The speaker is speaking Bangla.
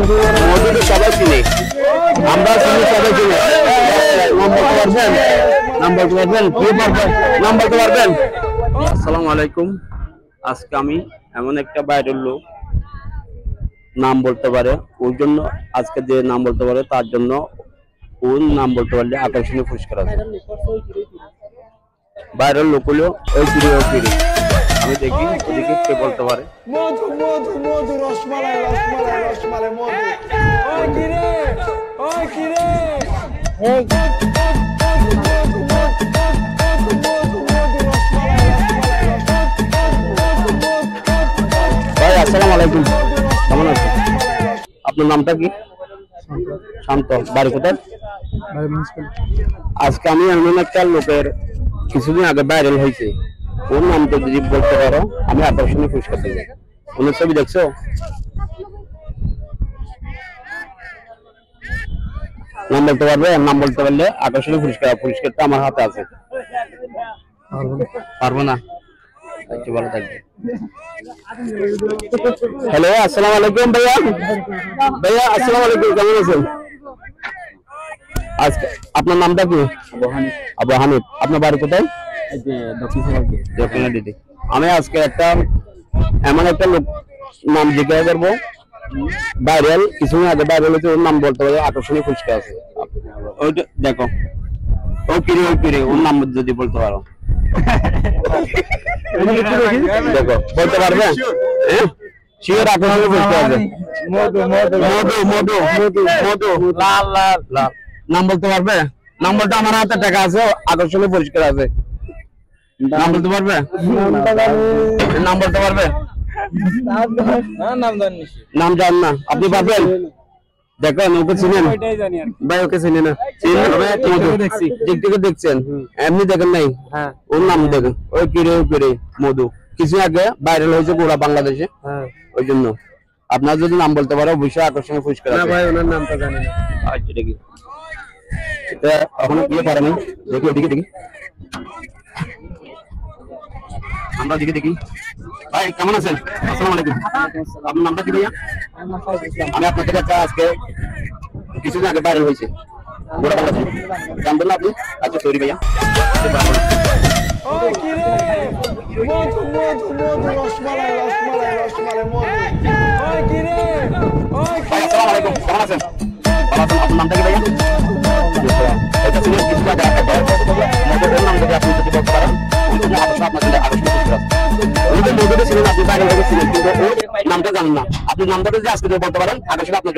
মধু তো সবাই চিনি, আমরা চিনি, সবাই চিনি। নাম্বার পারবেন? আসসালামু আলাইকুম। আজকে আমি এমন একটা বাইরের লোক নাম বলতে পারে, ওর জন্য আজকে যে নাম বলতে পারে তার জন্য ওর নাম বলতে পারলে আকর্ষণীয় পুরস্কার আছে। বাইরের লোক হলো ওই ফিরে। আমি দেখি ওদিকে কে বলতে পারে। মধু মধু মধু রসমালাই রসমালাই রসমালাই মধু। ওই কিরে ওই কিরে ভাই আসসালামু আলাইকুম, কেমন আছেন? আপনার নামটা কি? শান্ত। বাড়ি কোথায়? আজকে আমি এমন একটা লোকের কিছুদিন আগে ভাইরাল হয়েছে, ওর নামটা যদি বলতে পারো আমি আকর্ষণীয় পুরস্কার দেবো। ওনার ছবি দেখছো? নাম বলতে পারবে? নাম বলতে পারলে আকর্ষণীয় পুরস্কারটা আমার হাতে আছে। পারবো না? আচ্ছা, ভালো থাকবে। হ্যালো, আসসালামু আলাইকুম ভাইয়া। আসসালামু আলাইকুম, কেমন আছেন? আজকে আপনার নামটা কি? আবু হানিফ। আপনার বাড়ি কোথায়? দক্ষিণাদিতে। আমি আজকে এমন একটা লোক নাম জিজ্ঞাসা করবো, ভাইরাল কিছুদিন আগে ভাইরাল হয়েছে, ওর নাম বলতে পারে আকর্ষণীয় পুরস্কার আছে। ওইটা দেখো, ও কিরে ওর নাম যদি বলতে পারো। দেখো, বলতে পারবে? শিওর আকর্ষণীয় পুরস্কার আছে। মধু লাল লাল লাল। নাম বলতে পারবে? নাম বলতে আমার হাতে টাকা আছে, আকর্ষণীয় পুরস্কার আছে। নাম বলতে পারবে? নাম বলতে পারবে? নাম জান না, আপনি পারবেন? দেখেন, ওকে চিনেন ভাই? ওকে চিনি না। দেখছেন? এমনি দেখেন নাই? ওর নাম দেখেন, ওই কিরে মধু। কিছু আগে ভাইরাল হয়েছে পুরা বাংলাদেশে, ওই জন্য আপনার যদি নাম বলতে পারো অবশ্যই আকর্ষণীয় পুরস্কার আছে। ভাই ওনার নামটা জানি না। আচ্ছা, দেখি এটা এখনো বিয়ে পারেনি। দেখি আমরা দেখি। ভাই কেমন আছেন? আসসালামু আলাইকুম। আপনার নামটা কি ভাইয়া? আমি আপনার থেকে আজকে কিছুদিন আগে ভাইরাল হয়েছে গোটা বাংলাদেশে, জানবেন না আপনি? আচ্ছা, সরি ভাইয়া। ওই কিরে মধু মধু মধু রসমালাই রসমালাই রসমালাই মধু। ওই কিরে ওই ভাই আসসালামু আলাইকুম, কেমন আছেন? ভালো আছেন? আপনার নামটা কি ভাইয়া? এটা ছিল কিছু আগে মধুর নাম যদি আপনি যদি বলতে পারেন আপনার জন্য আকর্ষণীয় পুরস্কার আছে। মধুটা ছিলেন, আপনি বাইরে ছিলেন, কিন্তু ওর নামটা জানেন না। আপনি নামটা যদি আজকে বলতে পারেন আকর্ষণ আপনার